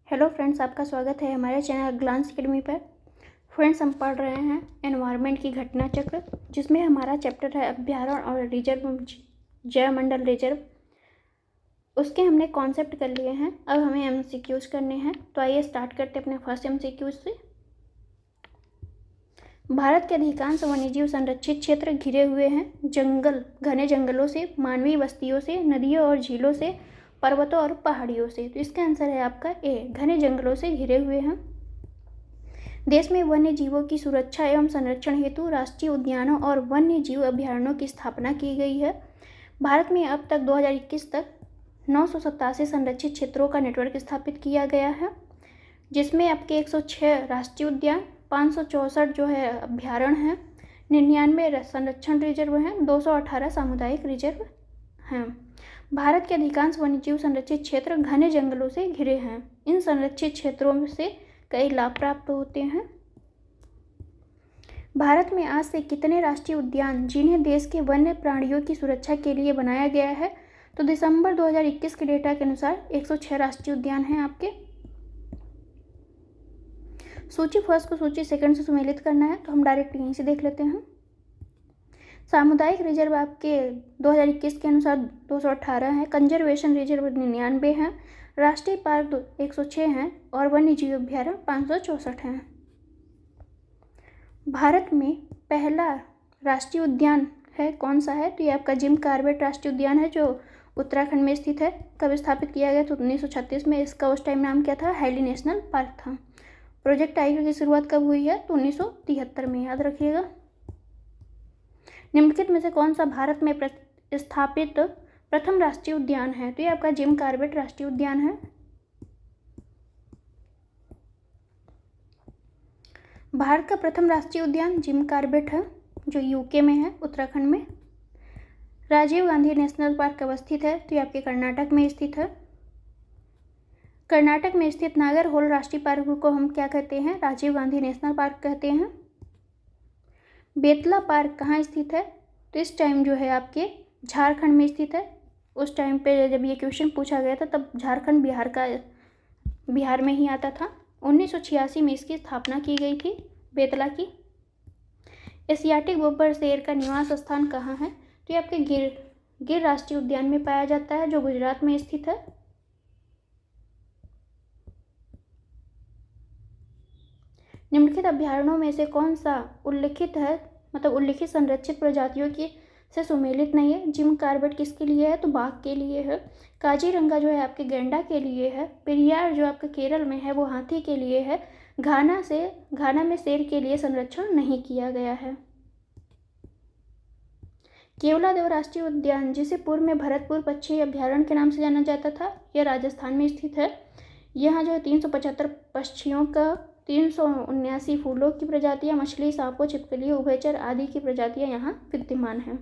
Hello friends, आपका स्वागत है हमारे चैनल ग्लांस एकेडमी पर। फ्रेंड्स, हम पढ़ रहे हैं एनवायरनमेंट की घटना चक्र, जिसमें हमारा चैप्टर है अभ्यारण्य और रिजर्व, जैवमंडल रिजर्व। उसके हमने कॉन्सेप्ट कर लिए हैं। अब हमें एमसीक्यूज करने हैं। तो आइए स्टार्ट करते हैं अपने फर्स्ट एमसीक्यूज से। भारत के अधिकांश वन्यजीव संरक्षित क्षेत्र घिरे हुए हैं जंगल, घने जंगलों से, मानवीय बस्तियों से, नदियों और झीलों से, पर्वतों और पहाड़ियों से। तो इसका आंसर है आपका ए, घने जंगलों से घिरे हुए हैं। देश में वन्य जीवों की सुरक्षा एवं संरक्षण हेतु राष्ट्रीय उद्यानों और वन्य जीव अभ्यारण्यों की स्थापना की गई है। भारत में अब तक 2021 तक 987 संरक्षित क्षेत्रों का नेटवर्क स्थापित किया गया है, जिसमें आपके 106 राष्ट्रीय उद्यान, 564 जो है अभ्यारण्य हैं, 99 संरक्षण रिजर्व हैं, 218 सामुदायिक रिजर्व हैं। भारत के अधिकांश वन्यजीव संरक्षित क्षेत्र घने जंगलों से घिरे हैं। इन संरक्षित क्षेत्रों से कई लाभ प्राप्त होते हैं। भारत में आज से कितने राष्ट्रीय उद्यान जिन्हें देश के वन्य प्राणियों की सुरक्षा के लिए बनाया गया है? तो दिसंबर 2021 के डेटा के अनुसार 106 राष्ट्रीय उद्यान हैं आपके। सूची फर्स्ट को सूची सेकंड से सुमेलित करना है, तो हम डायरेक्ट यहीं से देख लेते हैं। सामुदायिक रिजर्व आपके 2021 के अनुसार 218 हैं, कंजर्वेशन रिजर्व 99 हैं, राष्ट्रीय पार्क 106 हैं और वन्यजीव अभ्यारण्य 564 हैं। भारत में पहला राष्ट्रीय उद्यान है कौन सा है? तो ये आपका जिम कॉर्बेट राष्ट्रीय उद्यान है, जो उत्तराखंड में स्थित है। कब स्थापित किया गया? तो 1936 में। इसका उस टाइम नाम क्या था? हैली नेशनल पार्क था। प्रोजेक्ट टाइगर की शुरुआत कब हुई है? तो 1973 में, याद रखिएगा। निम्नलिखित में से कौन सा भारत में स्थापित प्रथम राष्ट्रीय उद्यान है? तो ये आपका जिम कॉर्बेट राष्ट्रीय उद्यान है। भारत का प्रथम राष्ट्रीय उद्यान जिम कॉर्बेट है, जो यूके में है, उत्तराखंड में। राजीव गांधी नेशनल पार्क अवस्थित है, तो ये आपके कर्नाटक में स्थित है। कर्नाटक में स्थित नागरहोल राष्ट्रीय पार्क को हम क्या कहते हैं? राजीव गांधी नेशनल पार्क कहते हैं। बेतला पार्क कहाँ स्थित है? तो इस टाइम जो है आपके झारखंड में स्थित है। उस टाइम पे जब ये क्वेश्चन पूछा गया था, तब झारखंड बिहार में ही आता था। 1986 में इसकी स्थापना की गई थी, बेतला की। एशियाटिक बोपर शेर का निवास स्थान कहाँ है? तो ये आपके गिर राष्ट्रीय उद्यान में पाया जाता है, जो गुजरात में स्थित है। निम्नलिखित अभ्यारण्यों में से कौन सा उल्लिखित है, मतलब उल्लिखित संरक्षित प्रजातियों की से सुमेलित नहीं है? जिम कॉर्बेट किसके लिए है? तो बाघ के लिए है। काजीरंगा जो है आपके गैंडा के लिए है। पेरियार जो आपका केरल में है, वो हाथी के लिए है। घाना में शेर के लिए संरक्षण नहीं किया गया है। केवलादेव राष्ट्रीय उद्यान, जिसे पूर्व में भरतपुर पक्षी अभ्यारण्य के नाम से जाना जाता था, यह राजस्थान में स्थित है। यहाँ जो है 375 पक्षियों का, 379 फूलों की प्रजातियां, मछली, सांपों, छिपकलियों, उभयचर आदि की प्रजातियां यहाँ विद्यमान हैं।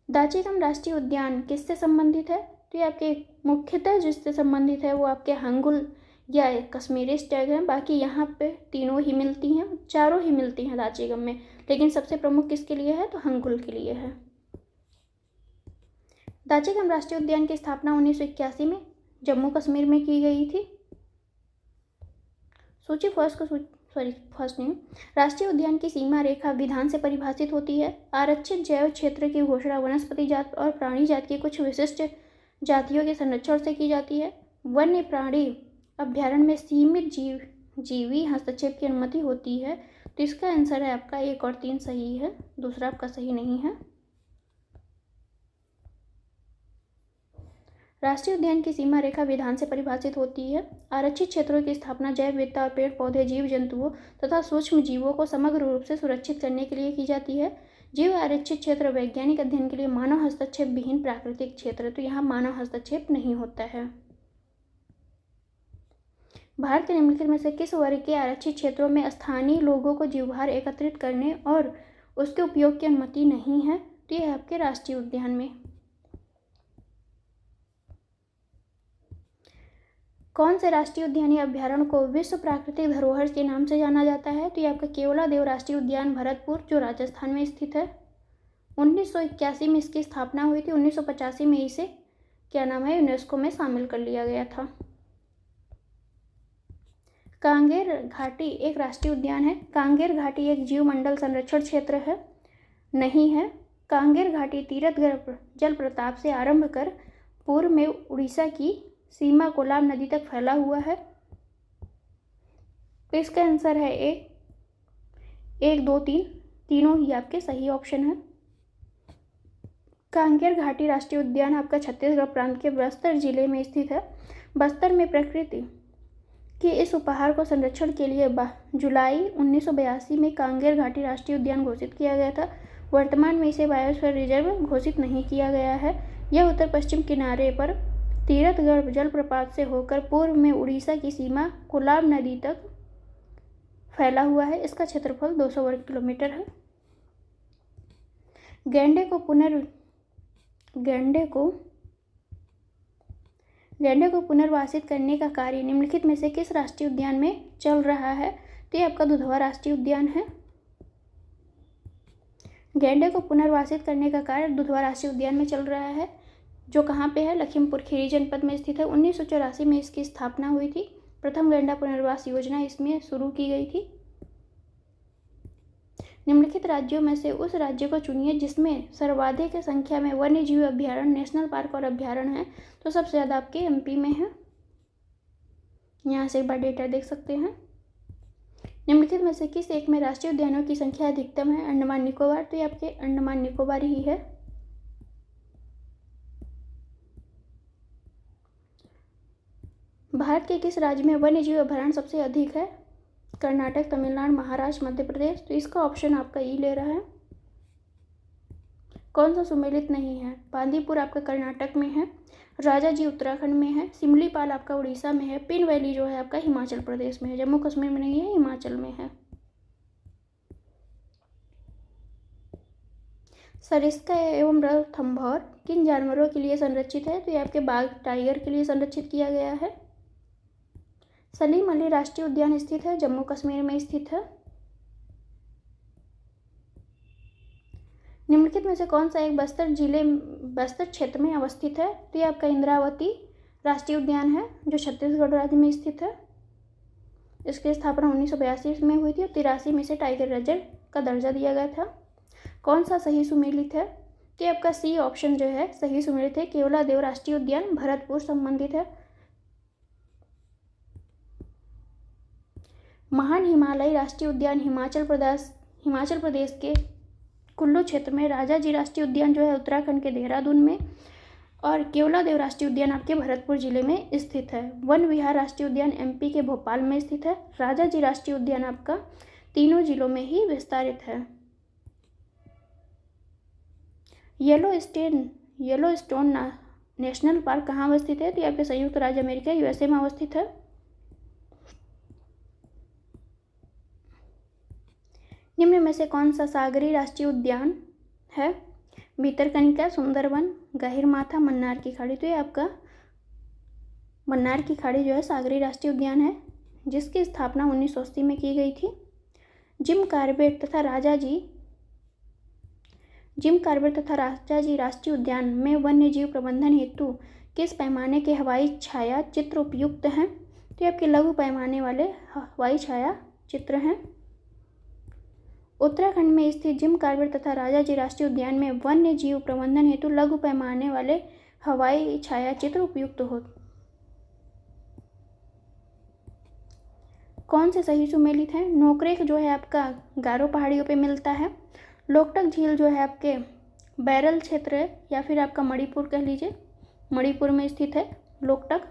दाचीगम राष्ट्रीय उद्यान किससे संबंधित है? तो ये आपके मुख्यतः जिससे संबंधित है वो आपके हंगुल या कश्मीरी स्टैग हैं। बाकी यहाँ पे तीनों ही मिलती हैं, चारों ही मिलती हैं दाचीगम में, लेकिन सबसे प्रमुख किसके लिए है? तो हंगुल के लिए है। दाचीगम राष्ट्रीय उद्यान की स्थापना 1981 में जम्मू कश्मीर में की गई थी। सूची फर्स्ट नहीं। राष्ट्रीय उद्यान की सीमा रेखा विधान से परिभाषित होती है। आरक्षित जैव क्षेत्र की घोषणा वनस्पति जात और प्राणी जात की कुछ विशिष्ट जातियों के संरक्षण से की जाती है। वन्य प्राणी अभ्यारण्य में सीमित जीवी हस्तक्षेप की अनुमति होती है। तो इसका आंसर है आपका 1 और 3 सही है, दूसरा आपका सही नहीं है। राष्ट्रीय उद्यान की सीमा रेखा विधान से परिभाषित होती है। आरक्षित क्षेत्रों की स्थापना जैव विविधता और पेड़ पौधे, जीव जंतुओं तथा सूक्ष्म जीवों को समग्र रूप से सुरक्षित करने के लिए की जाती है। जीव आरक्षित क्षेत्र वैज्ञानिक अध्ययन के लिए मानव हस्तक्षेप विहीन प्राकृतिक क्षेत्र, तो यहाँ मानव हस्तक्षेप नहीं होता है। भारत के निम्नलिखित में से किस वर्ग के आरक्षित क्षेत्रों में स्थानीय लोगों को जीवभार एकत्रित करने और उसके उपयोग की अनुमति नहीं है? तो यह आपके राष्ट्रीय उद्यान में। कौन से राष्ट्रीय उद्यान या अभ्यारण्य को विश्व प्राकृतिक धरोहर के नाम से जाना जाता है? तो ये आपका केवलादेव राष्ट्रीय उद्यान भरतपुर, जो राजस्थान में स्थित है। 1981 में इसकी स्थापना हुई थी। 1985 में इसे क्या नाम है, यूनेस्को में शामिल कर लिया गया था। कांगेर घाटी एक राष्ट्रीय उद्यान है? कांगेर घाटी एक जीवमंडल संरक्षण क्षेत्र है? नहीं है। कांगेर घाटी तीरथ जल प्रताप से आरंभ कर पूर्व में उड़ीसा की सीमा कोलाब नदी तक फैला हुआ है। तो इसका आंसर है एक, दो, तीन, तीनों ही आपके सही ऑप्शन है। कांगेर घाटी राष्ट्रीय उद्यान आपका छत्तीसगढ़ प्रांत के बस्तर जिले में स्थित है। बस्तर में प्रकृति के इस उपहार को संरक्षण के लिए जुलाई 1982 में कांगेर घाटी राष्ट्रीय उद्यान घोषित किया गया था। वर्तमान में इसे बायोस्फीयर रिजर्व घोषित नहीं किया गया है। यह उत्तर पश्चिम किनारे पर तीरथगढ़ जलप्रपात से होकर पूर्व में उड़ीसा की सीमा कोलाब नदी तक फैला हुआ है। इसका क्षेत्रफल 200 वर्ग किलोमीटर है। गैंडे को पुनर्वासित करने का कार्य निम्नलिखित में से किस राष्ट्रीय उद्यान में चल रहा है? तो ये आपका दुधवा राष्ट्रीय उद्यान है। गैंडे को पुनर्वासित करने का कार्य दुधवा राष्ट्रीय उद्यान में चल रहा है, जो कहाँ पे है? लखीमपुर खीरी जनपद में स्थित है। 1984 में इसकी स्थापना हुई थी। प्रथम गैंडा पुनर्वास योजना इसमें शुरू की गई थी। निम्नलिखित राज्यों में से उस राज्य को चुनिए जिसमें सर्वाधिक संख्या में वन्यजीव अभ्यारण्य, नेशनल पार्क और अभ्यारण्य है। तो सबसे ज़्यादा आपके एमपी में है। यहाँ से एक बार डेटा देख सकते हैं। निम्नलिखित में से किस एक में राष्ट्रीय उद्यानों की संख्या अधिकतम है? अंडमान निकोबार। तो ये आपके अंडमान निकोबार ही है। भारत के किस राज्य में वन्यजीव अभयारण्य सबसे अधिक है? कर्नाटक, तमिलनाडु, महाराष्ट्र, मध्य प्रदेश। तो इसका ऑप्शन आपका ई ले रहा है। कौन सा सुमेलित नहीं है? बांदीपुर आपका कर्नाटक में है, राजाजी उत्तराखंड में है, सिमलीपाल आपका उड़ीसा में है, पिन वैली जो है आपका हिमाचल प्रदेश में है। जम्मू कश्मीर में नहीं है, हिमाचल में है। सरिस्का एवं रणथंभौर किन जानवरों के लिए संरक्षित है? तो ये आपके बाघ, टाइगर के लिए संरक्षित किया गया है। सलीम अली राष्ट्रीय उद्यान स्थित है, जम्मू कश्मीर में स्थित है। निम्नलिखित में से कौन सा एक बस्तर क्षेत्र में अवस्थित है? तो ये आपका इंद्रावती राष्ट्रीय उद्यान है, जो छत्तीसगढ़ राज्य में स्थित है। इसकी स्थापना 1982 में हुई थी और 83 में इसे टाइगर रिजर्व का दर्जा दिया गया था। कौन सा सही सुमेलित है? तो ये आपका सी ऑप्शन जो है सही सुमेलित है। केवलादेव राष्ट्रीय उद्यान भरतपुर संबंधित है। महान हिमालयी राष्ट्रीय उद्यान हिमाचल प्रदेश के कुल्लू क्षेत्र में, राजाजी राष्ट्रीय उद्यान जो है उत्तराखंड के देहरादून में, और केवलादेव राष्ट्रीय उद्यान आपके भरतपुर जिले में स्थित है। वन विहार राष्ट्रीय उद्यान एमपी के भोपाल में स्थित है। राजाजी राष्ट्रीय उद्यान आपका तीनों जिलों में ही विस्तारित है। येलोस्टोन नेशनल पार्क कहाँ अवस्थित है? तो ये आपके संयुक्त राज्य अमेरिका यूएसए में अवस्थित है। निम्न में से कौन सा सागरी राष्ट्रीय उद्यान है? भितरकनिका, सुंदरवन, गहिरमाथा, मन्नार की खाड़ी। तो ये आपका मन्नार की खाड़ी जो है सागरी राष्ट्रीय उद्यान है, जिसकी स्थापना 1980 में की गई थी। जिम कॉर्बेट तथा राजाजी राष्ट्रीय उद्यान में वन्यजीव प्रबंधन हेतु किस पैमाने के हवाई छाया चित्र उपयुक्त हैं? तो ये आपके लघु पैमाने वाले हवाई छाया चित्र हैं। उत्तराखंड में स्थित जिम कॉर्बेट तथा राजाजी राष्ट्रीय उद्यान में वन्य जीव प्रबंधन हेतु लघु पैमाने वाले हवाई छाया चित्र उपयुक्त हो। कौन से सही सुमेलित है? नोकरेक जो है आपका गारो पहाड़ियों पे मिलता है। लोकटक झील जो है आपके बैरल क्षेत्र है, या फिर आपका मणिपुर कह लीजिए, मणिपुर में स्थित है लोकटक।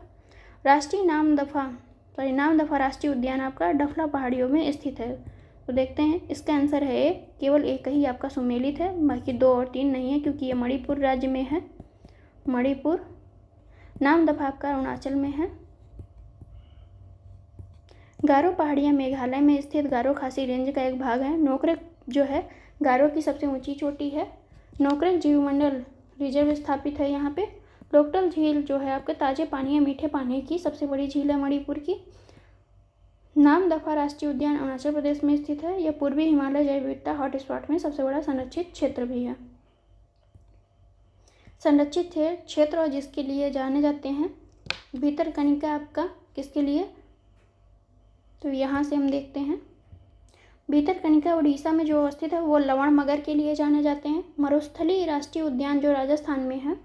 राष्ट्रीय नामदफा राष्ट्रीय उद्यान आपका डफला पहाड़ियों में स्थित है। तो देखते हैं, इसका आंसर है ए। केवल एक ही आपका सुमेलित है, बाकी 2 और 3 नहीं है, क्योंकि ये मणिपुर राज्य में है। मणिपुर। नामदफा आपका अरुणाचल में है। गारो पहाड़ियाँ मेघालय में स्थित गारो खासी रेंज का एक भाग है। नोकरेक जो है गारो की सबसे ऊंची चोटी है। नोकरेक जीवमंडल रिजर्व स्थापित है यहाँ पे। लोकटक झील जो है आपके ताजे पानी या मीठे पानी की सबसे बड़ी झील है मणिपुर की। नामदफा राष्ट्रीय उद्यान अरुणाचल प्रदेश में स्थित है। यह पूर्वी हिमालय जैव विविधता हॉटस्पॉट में सबसे बड़ा संरक्षित क्षेत्र भी है। संरक्षित क्षेत्र और जिसके लिए जाने जाते हैं, भितरकनिका आपका किसके लिए? तो यहाँ से हम देखते हैं भितरकनिका उड़ीसा में जो अवस्थित है वो लवण मगर के लिए जाने जाते हैं। मरुस्थली राष्ट्रीय उद्यान जो राजस्थान में है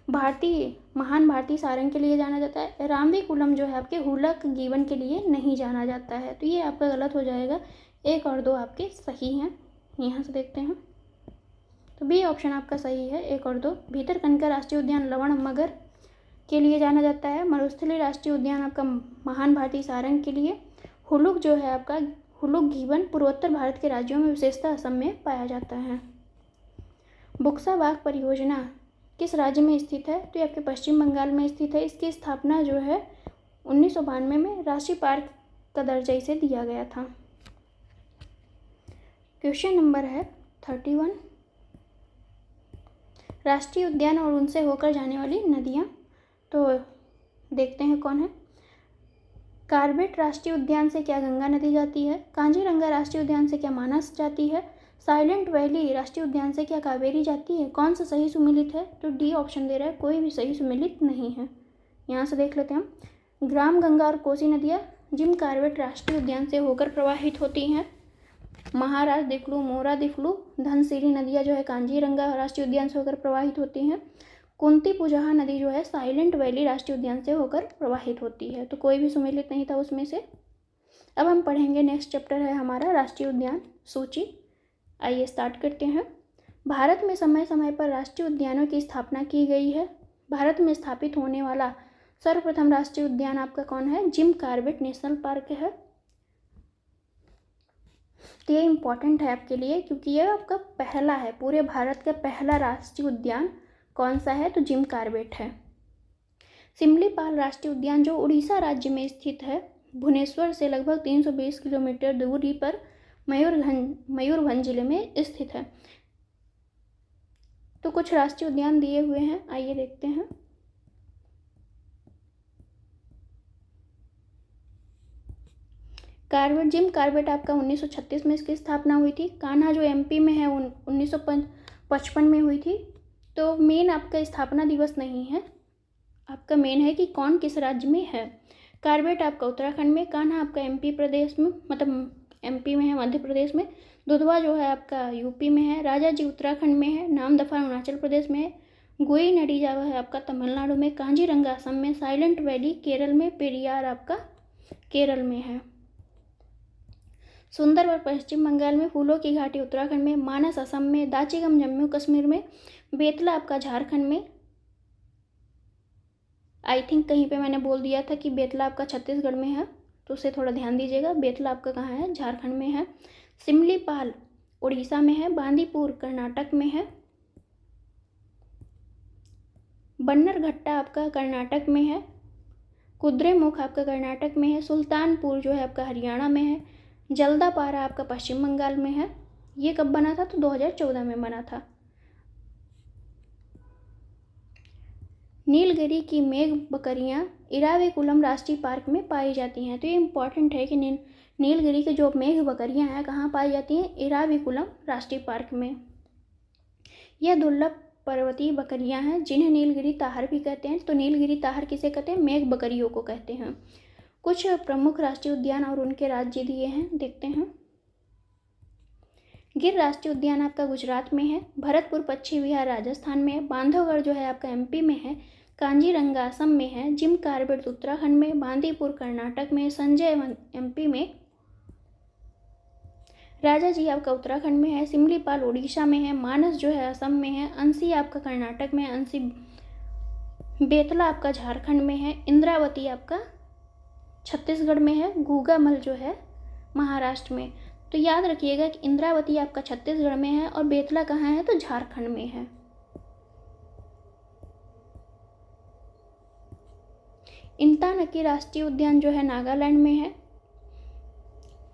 महान भारतीय सारंग के लिए जाना जाता है। रामवीकुलम जो है आपके हुलक गीवन के लिए नहीं जाना जाता है। तो ये आपका गलत हो जाएगा, 1 और 2 आपके सही हैं। यहाँ से देखते हैं तो बी ऑप्शन आपका सही है, 1 और 2। भितरकनिका राष्ट्रीय उद्यान लवण मगर के लिए जाना जाता है। मरुस्थली राष्ट्रीय उद्यान आपका महान भारतीय सारंग के लिए। हुलुक जो है आपका हुलुक गीवन पूर्वोत्तर भारत के राज्यों में विशेषतः असम में पाया जाता है। बुक्सा बाग परियोजना किस राज्य में स्थित है? तो ये आपके पश्चिम बंगाल में स्थित है। इसकी स्थापना जो है 1992 में राष्ट्रीय पार्क का दर्जा इसे दिया गया था। क्वेश्चन नंबर है 31, राष्ट्रीय उद्यान और उनसे होकर जाने वाली नदियाँ। तो देखते हैं कौन है। कार्बेट राष्ट्रीय उद्यान से क्या गंगा नदी जाती है? कांजीरंगा राष्ट्रीय उद्यान से क्या मानस जाती है? साइलेंट वैली राष्ट्रीय उद्यान से क्या कावेरी जाती है? कौन सा सही सुमेलित है? तो डी ऑप्शन दे रहा है, कोई भी सही सुमेलित नहीं है। यहाँ से देख लेते हैं हम। ग्राम गंगा और कोसी नदियाँ जिम कार्बेट राष्ट्रीय उद्यान से होकर प्रवाहित होती हैं। महाराज दिफ्लू, मोरा दिफ्लू, धनसिरी नदियाँ जो है कांजीरंगा राष्ट्रीय उद्यान से होकर प्रवाहित होती हैं। कुंती पुजहा नदी जो है साइलेंट वैली राष्ट्रीय उद्यान से होकर प्रवाहित होती है। तो कोई भी सुमेलित नहीं था उसमें से। अब हम पढ़ेंगे, नेक्स्ट चैप्टर है हमारा राष्ट्रीय उद्यान सूची। आइए स्टार्ट करते हैं। भारत में समय समय पर राष्ट्रीय उद्यानों की स्थापना की गई है। भारत में स्थापित होने वाला सर्वप्रथम राष्ट्रीय उद्यान आपका कौन है? जिम कार्बेट नेशनल पार्क है। तो ये इम्पॉर्टेंट है आपके लिए क्योंकि यह आपका पहला है, पूरे भारत का पहला राष्ट्रीय उद्यान कौन सा है? तो जिम कार्बेट है। सिमलीपाल राष्ट्रीय उद्यान जो उड़ीसा राज्य में स्थित है, भुवनेश्वर से लगभग 320 किलोमीटर दूरी पर मयूरभंज जिले में स्थित है। तो कुछ राष्ट्रीय उद्यान दिए हुए हैं, आइए देखते हैं। कार्बेट, जिम कार्बेट आपका 1936 में इसकी स्थापना हुई थी। कान्हा जो एमपी में है 1955 में हुई थी। तो मेन आपका स्थापना दिवस नहीं है, आपका मेन है कि कौन किस राज्य में है। कार्बेट आपका उत्तराखंड में, कान्हा आपका एमपी प्रदेश में, मतलब एमपी में है, मध्य प्रदेश में। दुधवा जो है आपका यूपी में है। राजा जी उत्तराखंड में है। नामदफा अरुणाचल प्रदेश में है। गोई नदी जो है आपका तमिलनाडु में। कांजीरंगा असम में। साइलेंट वैली केरल में। पेरियार आपका केरल में है। सुंदरवन पश्चिम बंगाल में। फूलों की घाटी उत्तराखंड में। मानस असम में। दाचिगम जम्मू कश्मीर में। बेतला आपका झारखंड में। आई थिंक कहीं पे मैंने बोल दिया था कि बेतला आपका छत्तीसगढ़ में है, तो उसे थोड़ा ध्यान दीजिएगा। बेतला आपका कहाँ है? झारखंड में है। सिमलीपाल उड़ीसा में है। बांदीपुर कर्नाटक में है। बन्नरघट्टा आपका कर्नाटक में है। कुद्रेमुख आपका कर्नाटक में है। सुल्तानपुर जो है आपका हरियाणा में है। जल्दापारा आपका पश्चिम बंगाल में है। ये कब बना था? तो 2014 में बना था। नीलगिरी की मेघ बकरियां इराविकुलम राष्ट्रीय पार्क में पाई जाती हैं। तो ये इम्पॉर्टेंट है कि नीलगिरी की जो मेघ बकरियां हैं कहाँ पाई जाती हैं? इराविकुलम राष्ट्रीय पार्क में। यह दुर्लभ पर्वतीय बकरियां हैं जिन्हें नीलगिरी ताहर भी कहते हैं। तो नीलगिरी ताहर किसे कहते हैं? मेघ बकरियों को कहते हैं। कुछ प्रमुख राष्ट्रीय उद्यान और उनके राज्य दिए हैं, देखते हैं। गिर राष्ट्रीय उद्यान आपका गुजरात में है। भरतपुर पश्चिम बिहार राजस्थान में है। बांधवगढ़ जो है आपका एमपी में है। कांजीरंगा असम में है। जिम कार्बेट उत्तराखंड में। बांदीपुर कर्नाटक में। संजय एमपी में। राजा जी आपका उत्तराखंड में है। सिमलीपाल उड़ीसा में है। मानस जो है असम में है। अंसी आपका कर्नाटक में है। अंसी बेतला आपका झारखंड में है। इंद्रावती आपका छत्तीसगढ़ में है। गूगामल जो है महाराष्ट्र में। तो याद रखिएगा कि इंद्रावती आपका छत्तीसगढ़ में है और बेतला कहाँ है? तो झारखंड में है। इंतानकी राष्ट्रीय उद्यान जो है नागालैंड में है।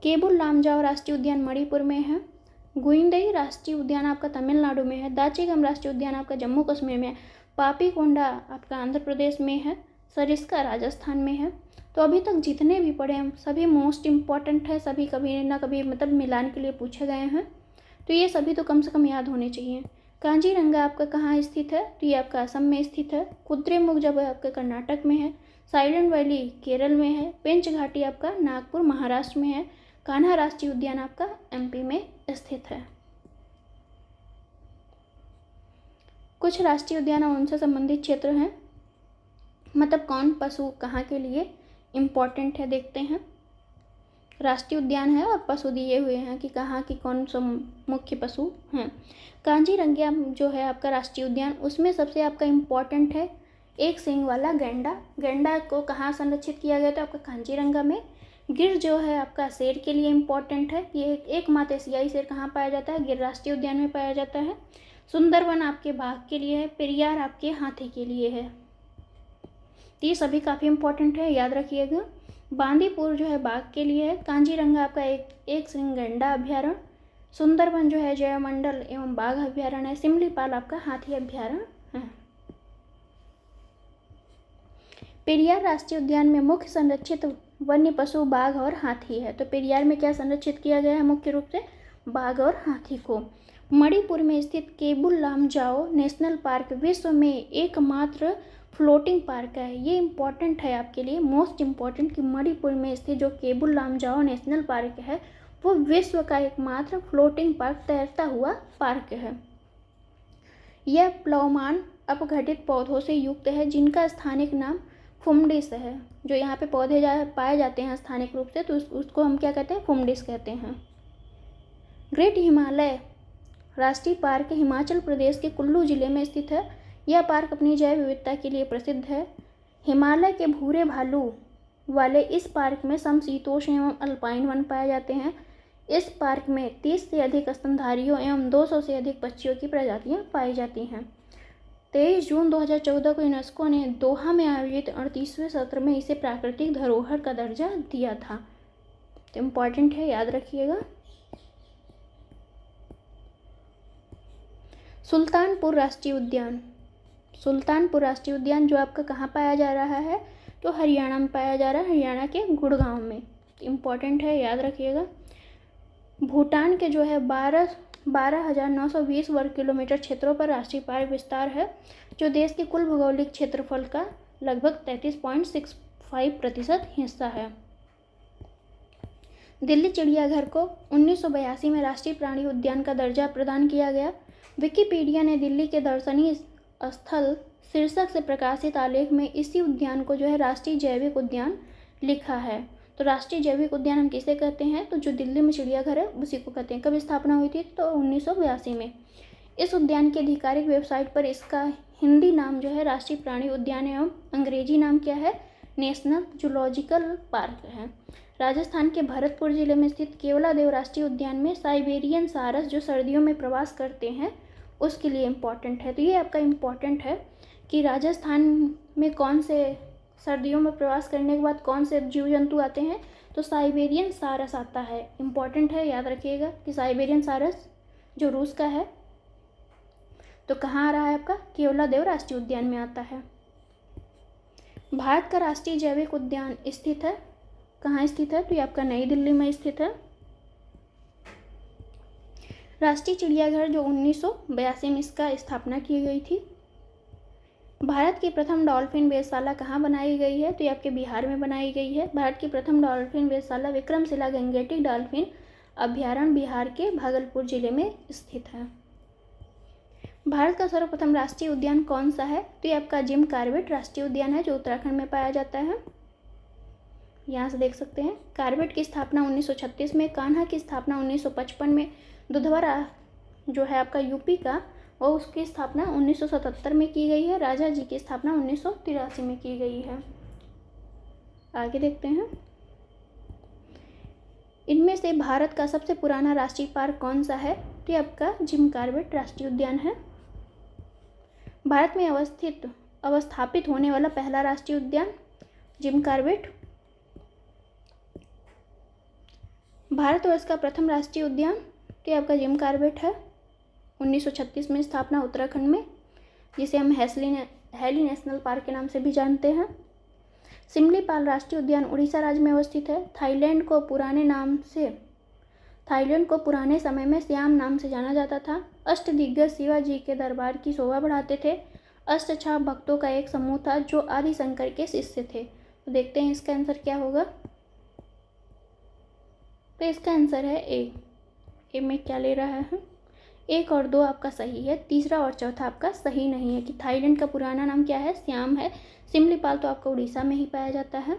केबुल लामजाओ राष्ट्रीय उद्यान मणिपुर में है। गुइंदई राष्ट्रीय उद्यान आपका तमिलनाडु में है। दाचिगम राष्ट्रीय उद्यान आपका जम्मू कश्मीर में है। पापीकोंडा आपका आंध्र प्रदेश में है। सरिस्का राजस्थान में है। तो अभी तक जितने भी पढ़े हम सभी मोस्ट इम्पॉर्टेंट है, सभी कभी ना कभी मतलब मिलान के लिए पूछे गए हैं। तो ये सभी तो कम से कम याद होने चाहिए। कांजीरंगा आपका कहाँ स्थित है? तो ये आपका असम में स्थित है। कुद्रेमुख जब आपका कर्नाटक में है। साइलेंट वैली केरल में है। पेंच घाटी आपका नागपुर महाराष्ट्र में है। कान्हा राष्ट्रीय उद्यान आपका एमपी में स्थित है। कुछ राष्ट्रीय उद्यान और उनसे संबंधित क्षेत्र हैं, मतलब कौन पशु कहाँ के लिए इम्पोर्टेंट है, देखते हैं। राष्ट्रीय उद्यान है और पशु दिए हुए हैं कि कहाँ की कौन सा मुख्य पशु हैं। कांजीरंगा जो है आपका राष्ट्रीय उद्यान, उसमें सबसे आपका इम्पोर्टेंट है एक सींग वाला गैंडा। गैंडा को कहाँ संरक्षित किया गया था आपका कांजीरंगा में। गिर जो है आपका शेर के लिए इम्पोर्टेंट है। ये एकमात्र एशियाई शेर कहाँ पाया जाता है, गिर राष्ट्रीय उद्यान में पाया जाता है। सुंदरवन आपके बाघ के लिए है। पेरियार आपके हाथी के लिए है। ये सभी काफ़ी इम्पोर्टेंट है, याद रखिएगा। बांदीपुर जो है बाघ के लिए है। कांजीरंगा आपका एक सींग गैंडा अभ्यारण्य। सुंदरवन जो है जैवमंडल एवं बाघ अभ्यारण्य है। सिमलीपाल आपका हाथी अभ्यारण्य है। पेरियार राष्ट्रीय उद्यान में मुख्य संरक्षित वन्य पशु बाघ और हाथी है। तो पेरियार में क्या संरक्षित किया गया है, मुख्य रूप से बाघ और हाथी को। मणिपुर में स्थित केबुल लामजाओ नेशनल पार्क विश्व में एकमात्र फ्लोटिंग पार्क है। ये इम्पॉर्टेंट है आपके लिए, मोस्ट इम्पॉर्टेंट, कि मणिपुर में स्थित जो केबुल लामजाओ नेशनल पार्क है वो विश्व का एकमात्र फ्लोटिंग पार्क, तैरता हुआ पार्क है। यह प्लवमान अपघटित पौधों से युक्त है जिनका स्थानिक नाम फुमडिस है। जो यहाँ पे पौधे पाए जाते हैं स्थानिक रूप से, तो उसको हम क्या कहते हैं, फुमडिस कहते हैं। ग्रेट हिमालय राष्ट्रीय पार्क हिमाचल प्रदेश के कुल्लू जिले में स्थित है। यह पार्क अपनी जैव विविधता के लिए प्रसिद्ध है। हिमालय के भूरे भालू वाले इस पार्क में समशीतोष्ण एवं अल्पाइन वन पाए जाते हैं। इस पार्क में 30 से अधिक स्तनधारियों एवं 200 से अधिक पक्षियों की प्रजातियां पाई जाती हैं। 23 जून 2014 को यूनेस्को ने दोहा में आयोजित 38वें सत्र में इसे प्राकृतिक धरोहर का दर्जा दिया था। तो इम्पॉर्टेंट है, याद रखिएगा। सुल्तानपुर राष्ट्रीय उद्यान। सुल्तानपुर राष्ट्रीय उद्यान जो आपका कहाँ पाया जा रहा है, तो हरियाणा में पाया जा रहा है, हरियाणा के गुड़गांव में। इम्पॉर्टेंट है, याद रखिएगा। भूटान के जो है 12,920 वर्ग किलोमीटर क्षेत्रों पर राष्ट्रीय पार्क विस्तार है, जो देश के कुल भौगोलिक क्षेत्रफल का लगभग 33.65% हिस्सा है। दिल्ली चिड़ियाघर को 1982 में राष्ट्रीय प्राणी उद्यान का दर्जा प्रदान किया गया। विकिपीडिया ने दिल्ली के दर्शनीय स्थल शीर्षक से प्रकाशित आलेख में इसी उद्यान को जो है राष्ट्रीय जैविक उद्यान लिखा है। तो राष्ट्रीय जैविक उद्यान हम किसे कहते हैं, तो जो दिल्ली में चिड़ियाघर है उसी को कहते हैं। कब स्थापना हुई थी, तो 1982 में। इस उद्यान की आधिकारिक वेबसाइट पर इसका हिंदी नाम जो है राष्ट्रीय प्राणी उद्यान एवं अंग्रेजी नाम क्या है, नेशनल जूलॉजिकल पार्क है। राजस्थान के भरतपुर जिले में स्थित केवलादेव राष्ट्रीय उद्यान में साइबेरियन सारस जो सर्दियों में प्रवास करते हैं उसके लिए इम्पॉर्टेंट है। तो ये आपका इम्पॉर्टेंट है कि राजस्थान में कौन से सर्दियों में प्रवास करने के बाद कौन से जीव जंतु आते हैं, तो साइबेरियन सारस आता है। इम्पॉर्टेंट है, याद रखिएगा कि साइबेरियन सारस जो रूस का है, तो कहाँ आ रहा है आपका, केवलादेव राष्ट्रीय उद्यान में आता है। भारत का राष्ट्रीय जैविक उद्यान स्थित है, कहाँ स्थित है, तो ये आपका नई दिल्ली में स्थित है। राष्ट्रीय चिड़ियाघर जो 1982 में इसका स्थापना की गई थी। भारत की प्रथम डॉल्फिन वेधशाला कहाँ बनाई गई है, तो ये आपके बिहार में बनाई गई है। भारत की प्रथम डॉल्फिन वेधशाला विक्रमशिला गंगेटिक डॉल्फिन अभ्यारण्य बिहार के भागलपुर जिले में स्थित है। भारत का सर्वप्रथम राष्ट्रीय उद्यान कौन सा है, तो ये आपका जिम कॉर्बेट राष्ट्रीय उद्यान है जो उत्तराखंड में पाया जाता है। यहाँ से देख सकते हैं, कॉर्बेट की स्थापना 1936 में, कान्हा की स्थापना 1955 में, दुधवा जो है आपका यूपी का, और उसकी स्थापना 1977 में की गई है। राजा जी की स्थापना 1983 में की गई है। आगे देखते हैं, इनमें से भारत का सबसे पुराना राष्ट्रीय पार्क कौन सा है, तो ये आपका जिम कॉर्बेट राष्ट्रीय उद्यान है। भारत में अवस्थापित होने वाला पहला राष्ट्रीय उद्यान जिम कॉर्बेट। भारतवर्ष का प्रथम राष्ट्रीय उद्यान, तो ये आपका जिम कॉर्बेट है। 1936 में स्थापना उत्तराखंड में, जिसे हम हैली नेशनल पार्क के नाम से भी जानते हैं। सिमलीपाल राष्ट्रीय उद्यान उड़ीसा राज्य में अवस्थित है। थाईलैंड को पुराने समय में श्याम नाम से जाना जाता था। अष्टदिग्गज शिवाजी के दरबार की शोभा बढ़ाते थे। अष्टछाप भक्तों का एक समूह था जो आदि शंकर के शिष्य थे। तो देखते हैं इसका आंसर क्या होगा। तो इसका आंसर है ए में क्या ले रहा है, 1 और 2 आपका सही है, तीसरा और चौथा आपका सही नहीं है। कि थाईलैंड का पुराना नाम क्या है, सियाम है। सिमलीपाल तो आपका उड़ीसा में ही पाया जाता है।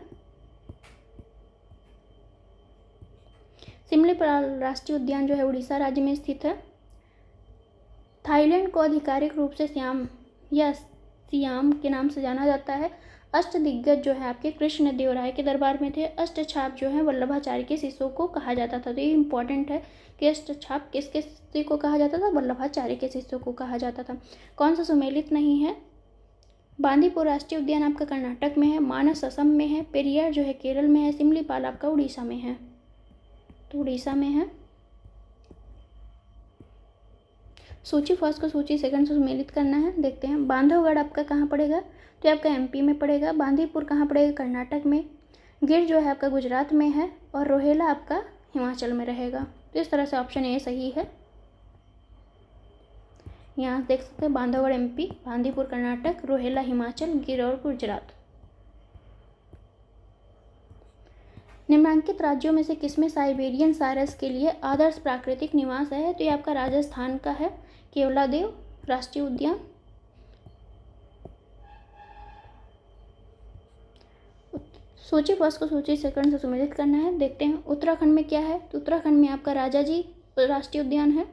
सिमलीपाल राष्ट्रीय उद्यान जो है उड़ीसा राज्य में स्थित है। थाईलैंड को आधिकारिक रूप से सियाम या सियाम के नाम से जाना जाता है। अष्टदिग्गज जो है आपके कृष्ण देव राय के दरबार में थे। अष्टछाप जो है वल्लभाचार्य के शिष्यों को कहा जाता था। तो ये इंपॉर्टेंट है कि अष्टछाप किसके शिष्य को कहा जाता था, वल्लभाचार्य के शिष्यों को कहा जाता था। कौन सा सुमेलित नहीं है, बांदीपुर राष्ट्रीय उद्यान आपका कर्नाटक में है, मानस असम में है, पेरियार जो है केरल में है, सिमलीपाल आपका उड़ीसा में है। तो उड़ीसा में है। सूची फर्स्ट को सूची सेकंड से सुमेलित करना है। देखते हैं बांधवगढ़ आपका कहाँ पड़ेगा, तो आपका एमपी में पड़ेगा। बांदीपुर कहाँ पड़ेगा, कर्नाटक में। गिर जो है आपका गुजरात में है और रोहेला आपका हिमाचल में रहेगा। तो इस तरह से ऑप्शन ए सही है। यहाँ देख सकते हैं बांधवगढ़ एमपी, बांदीपुर कर्नाटक, रोहेला हिमाचल, गिर और गुजरात। निम्नलिखित राज्यों में से किसमें साइबेरियन सारस के लिए आदर्श प्राकृतिक निवास है, तो ये आपका राजस्थान का है, केवलादेव राष्ट्रीय उद्यान। सूची फर्स्ट को सूची सेकंड से सुमेलित करना है। देखते हैं उत्तराखंड में क्या है, तो उत्तराखंड में आपका राजाजी राष्ट्रीय उद्यान है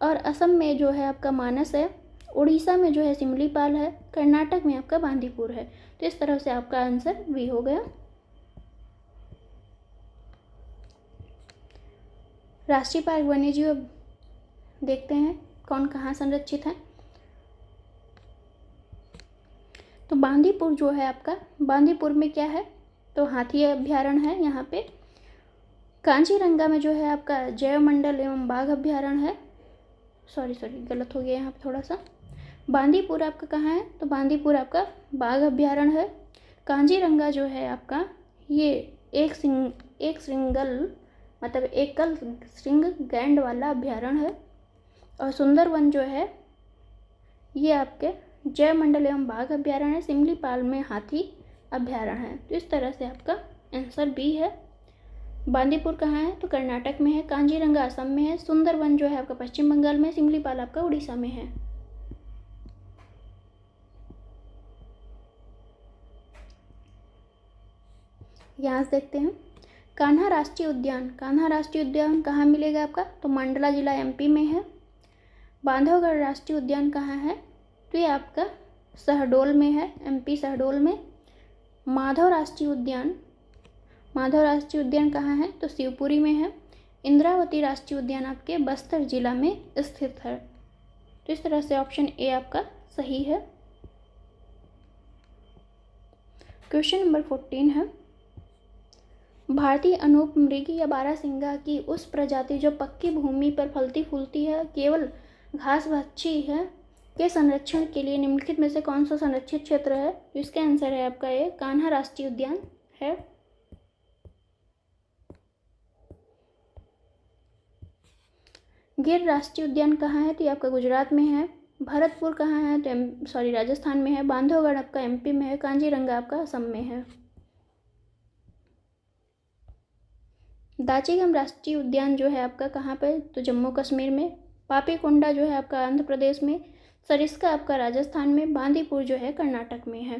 और असम में जो है आपका मानस है, उड़ीसा में जो है सिमलीपाल है, कर्नाटक में आपका बांदीपुर है। तो इस तरह से आपका आंसर बी हो गया। राष्ट्रीय पार्क वन्यजीव देखते हैं कौन कहाँ संरक्षित है। तो बांदीपुर जो है आपका, बांदीपुर में क्या है, तो हाथी अभ्यारण्य है यहाँ पे। कांचीरंगा में जो है आपका जैव मंडल एवं बाघ अभ्यारण्य है। सॉरी गलत हो गया यहाँ पे थोड़ा सा। बांदीपुर आपका कहाँ है, तो बांदीपुर आपका बाघ अभ्यारण्य है। कांजीरंगा जो है आपका ये एक श्रृंगल मतलब एकल श्रृंग गैंड वाला अभ्यारण्य है। और सुंदरवन जो है ये आपके जैव मंडल एवं बाघ अभ्यारण्य है। सिमलीपाल में हाथी अभ्यारण्य है। तो इस तरह से आपका आंसर बी है। बांदीपुर कहाँ है, तो कर्नाटक में है। कांजीरंगा असम में है। सुंदरवन जो है आपका पश्चिम बंगाल में, सिमलीपाल आपका उड़ीसा में है। यहाँ से देखते हैं कान्हा राष्ट्रीय उद्यान। कान्हा राष्ट्रीय उद्यान कहाँ मिलेगा आपका, तो मंडला जिला एमपी में है। बांधवगढ़ राष्ट्रीय उद्यान कहाँ है, तो ये आपका शहडोल में है, एमपी शहडोल में। माधव राष्ट्रीय उद्यान कहाँ है, तो शिवपुरी में है। इंद्रावती राष्ट्रीय उद्यान आपके बस्तर जिला में स्थित है। तो इस तरह से ऑप्शन ए आपका सही है। क्वेश्चन नंबर 14 है, भारतीय अनूप मृग या बारहसिंगा की उस प्रजाति जो पक्की भूमि पर फलती फूलती है, केवल घास भक्षी है, के संरक्षण के लिए निम्नलिखित में से कौन सा संरक्षित क्षेत्र है, तो इसका आंसर है आपका ये कान्हा राष्ट्रीय उद्यान है। गिर राष्ट्रीय उद्यान कहाँ है, तो ये आपका गुजरात में है। भरतपुर कहाँ है, तो राजस्थान में है। बांधवगढ़ आपका एमपी में है। कांजीरंगा आपका असम में है। दाचीगम राष्ट्रीय उद्यान जो है आपका कहाँ पे, तो जम्मू कश्मीर में। पापीकोंडा जो है आपका आंध्र प्रदेश में। सरिस्का आपका राजस्थान में। बांदीपुर जो है कर्नाटक में है।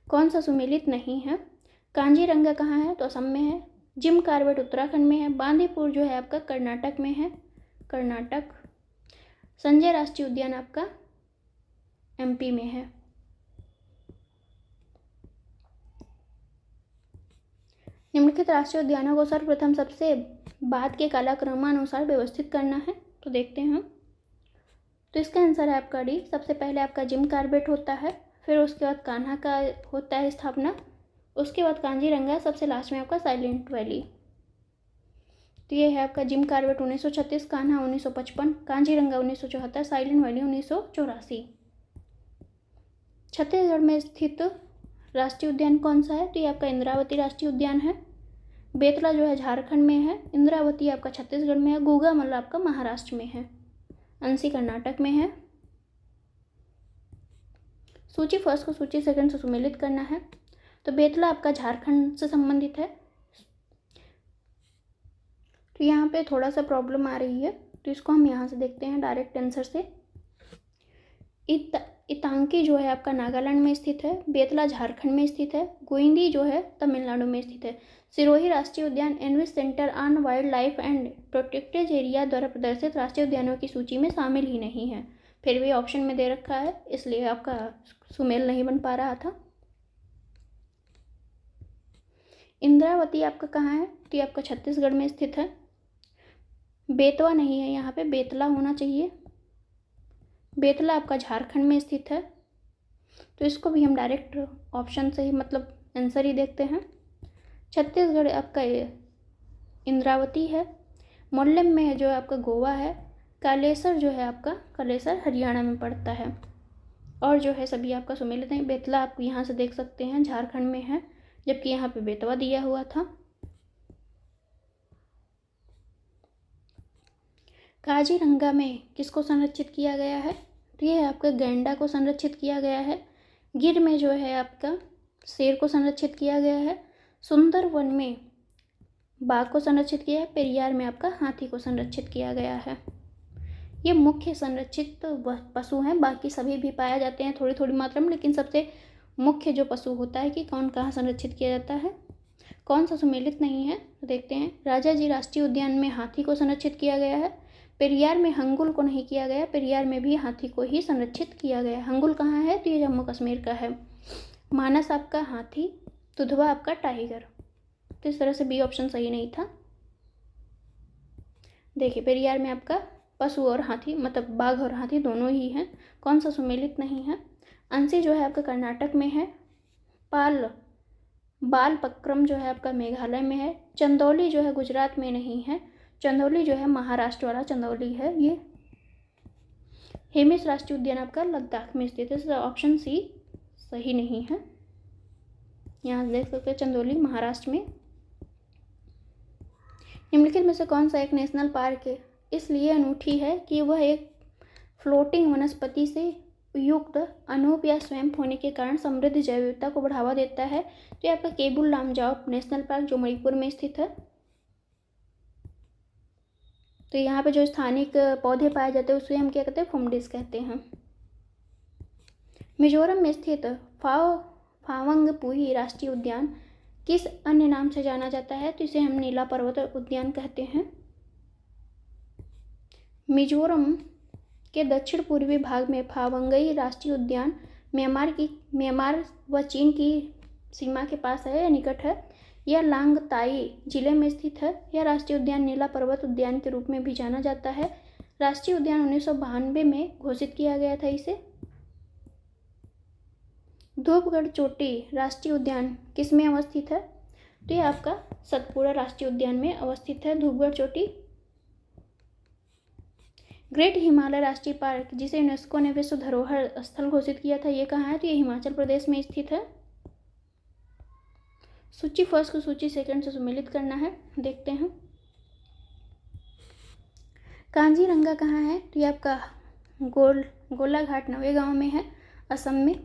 कौन सा सुमेलित नहीं है, कांजीरंगा कहाँ है, तो असम में है। जिम कार्बेट उत्तराखंड में है। बांदीपुर जो है आपका कर्नाटक में है, कर्नाटक। संजय राष्ट्रीय उद्यान आपका एमपी में है। निम्नलिखित राष्ट्रीय उद्यानों को सर्वप्रथम सबसे बाद के कालक्रमानुसार व्यवस्थित करना है, तो देखते हैं। तो इसका आंसर है आपका डी। सबसे पहले आपका जिम कार्बेट होता है, फिर उसके बाद कान्हा का होता है स्थापना, उसके बाद कांजीरंगा, सबसे लास्ट में आपका साइलेंट वैली। तो ये है आपका Jim Corbett 1936, Kanha 1955, Kaziranga 1974, silent valley 1984। Chhattisgarh में स्थित राष्ट्रीय उद्यान कौन सा है, तो ये आपका इंद्रावती राष्ट्रीय उद्यान है। बेतला जो है झारखंड में है, इंद्रावती आपका छत्तीसगढ़ में है, गूगामल आपका महाराष्ट्र में है, अंसी कर्नाटक में है। सूची फर्स्ट को सूची सेकंड से सुमेलित करना है। तो बेतला आपका झारखंड से संबंधित है। तो यहाँ पे थोड़ा सा प्रॉब्लम आ रही है, तो इसको हम यहाँ से देखते हैं डायरेक्ट आंसर से। इतांकी जो है आपका नागालैंड में स्थित है, बेतला झारखंड में स्थित है, गोइंदी जो है तमिलनाडु में स्थित है। सिरोही राष्ट्रीय उद्यान ENVIS centre on wildlife and protected area द्वारा प्रदर्शित राष्ट्रीय उद्यानों की सूची में शामिल ही नहीं है। फिर भी ऑप्शन में दे रखा है, इसलिए आपका सुमेल नहीं बन पा रहा था। इंद्रावती आपका कहाँ है? तो ये आपका छत्तीसगढ़ में स्थित है। बेतवा नहीं है, यहाँ पे बेतला होना चाहिए। बेतला आपका झारखंड में स्थित है। तो इसको भी हम डायरेक्ट ऑप्शन से ही मतलब आंसर ही देखते हैं। छत्तीसगढ़ आपका इंद्रावती है। मोल्लेम में जो है आपका गोवा है। कालेसर जो है आपका कालेसर हरियाणा में पड़ता है। और जो है सभी आपका सुमेलित हैं। बेतला आप यहाँ से देख सकते हैं झारखंड में है, जबकि यहाँ पे बेतवा दिया हुआ था। काजीरंगा में किसको संरक्षित किया गया है? तो ये आपका गैंडा को संरक्षित किया गया है। गिर में जो है आपका शेर को संरक्षित किया गया है। सुंदरवन में बाघ को संरक्षित किया है। पेरियार में आपका हाथी को संरक्षित किया गया है। ये मुख्य संरक्षित पशु हैं, बाकी सभी भी पाया जाते हैं थोड़ी थोड़ी मात्रा में, लेकिन सबसे मुख्य जो पशु होता है कि कौन कहाँ संरक्षित किया जाता है, कौन सा सुमेलित नहीं है, देखते हैं। राजाजी राष्ट्रीय उद्यान में हाथी को संरक्षित किया गया है। पेरियार में हंगुल को नहीं किया गया, पेरियार में भी हाथी को ही संरक्षित किया गया है। हंगुल कहाँ है? तो ये जम्मू कश्मीर का है। मानस आपका हाथी, दुधवा आपका टाइगर। तो इस तरह से बी ऑप्शन सही नहीं था। देखिए पेरियार में आपका पशु और हाथी मतलब बाघ और हाथी दोनों ही हैं, कौन सा सुमेलित नहीं है। अंसी जो है आपका कर्नाटक में है। बालपक्रम जो है आपका मेघालय में है। चंदौली जो है गुजरात में नहीं है, चंदौली जो है महाराष्ट्र वाला चंदौली है। ये हेमिस राष्ट्रीय उद्यान आपका लद्दाख में स्थित है। ऑप्शन सी सही नहीं है। यहाँ देख सकते हैं चंदौली महाराष्ट्र में। निम्नलिखित में से कौन सा एक नेशनल पार्क है इसलिए अनूठी है कि वह एक फ्लोटिंग वनस्पति से युक्त अनूप या स्वयं होने के कारण समृद्ध जैव विविधता को बढ़ावा देता है। तो ये आपका केबुल लामजाओ नेशनल पार्क जो मणिपुर में स्थित है। तो यहाँ पे जो स्थानिक पौधे पाए जाते हैं उसे हम क्या कहते हैं? फुमडिस कहते हैं। मिजोरम में स्थित फावंगपुई राष्ट्रीय उद्यान किस अन्य नाम से जाना जाता है? तो इसे हम नीला पर्वत उद्यान कहते हैं। मिजोरम के दक्षिण पूर्वी भाग में फावंगई राष्ट्रीय उद्यान म्यांमार व चीन की सीमा के पास है या निकट है। यह लांगताई जिले में स्थित है। यह राष्ट्रीय उद्यान नीला पर्वत उद्यान के रूप में भी जाना जाता है। राष्ट्रीय उद्यान 1992 में घोषित किया गया था इसे। धूपगढ़ चोटी राष्ट्रीय उद्यान किस में अवस्थित है? तो यह आपका सतपुड़ा राष्ट्रीय उद्यान में अवस्थित है धूपगढ़ चोटी। ग्रेट हिमालय राष्ट्रीय पार्क जिसे यूनेस्को ने विश्व धरोहर स्थल घोषित किया था, ये कहाँ है? तो ये हिमाचल प्रदेश में स्थित है। सूची फर्स्ट को सूची सेकंड से सुमेलित करना है, देखते हैं। काजीरंगा कहाँ है? तो ये आपका गोलाघाट नवेगांव में है, असम में।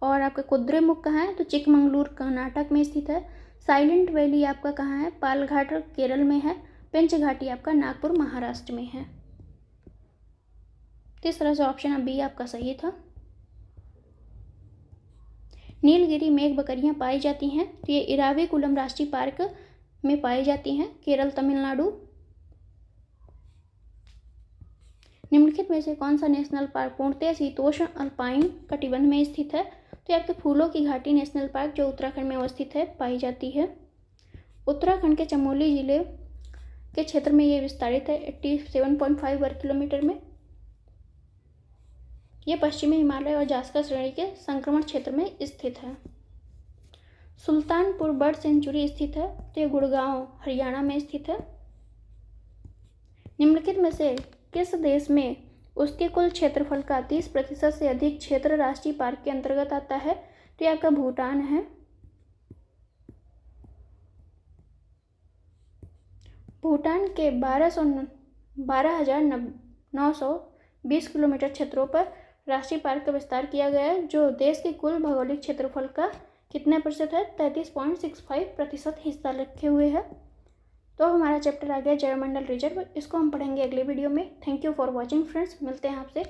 और आपका कुद्रेमुख कहाँ है? तो चिकमंगलूर कर्नाटक में स्थित है। साइलेंट वैली आपका कहाँ है? पालघाट केरल में है। पंचघाटी आपका नागपुर महाराष्ट्र में है। तो इस तरह से ऑप्शन बी आपका सही था। नीलगिरी मेघ बकरियां पाई जाती हैं, तो ये इराविकुलम राष्ट्रीय पार्क में पाई जाती हैं, केरल तमिलनाडु। निम्नलिखित में से कौन सा नेशनल पार्क पूर्णतः शीतोष्ण अल्पाइन कटिबंध में स्थित है? तो आपके फूलों की घाटी नेशनल पार्क जो उत्तराखंड में अवस्थित है पाई जाती है। उत्तराखंड के चमोली जिले के क्षेत्र में ये विस्तारित है 87.5 वर्ग किलोमीटर में। यह पश्चिमी हिमालय और जास्कर श्रेणी के संक्रमण क्षेत्र में स्थित है। सुल्तानपुर बर्ड सेंचुरी स्थित है, तो ये गुड़गांव हरियाणा में स्थित है। निम्नलिखित में से किस देश में उसके कुल क्षेत्रफल का 30% से अधिक क्षेत्र राष्ट्रीय पार्क के अंतर्गत आता है? तो ये आपका भूटान है। भूटान के 12,920 किलोमीटर क्षेत्रों पर राष्ट्रीय पार्क का विस्तार किया गया है, जो देश के कुल भौगोलिक क्षेत्रफल का कितने प्रतिशत है? 33.65% हिस्सा रखे हुए है। तो हमारा चैप्टर आ गया जैवमंडल रिजर्व, इसको हम पढ़ेंगे अगले वीडियो में। Thank you for watching friends, मिलते हैं आपसे।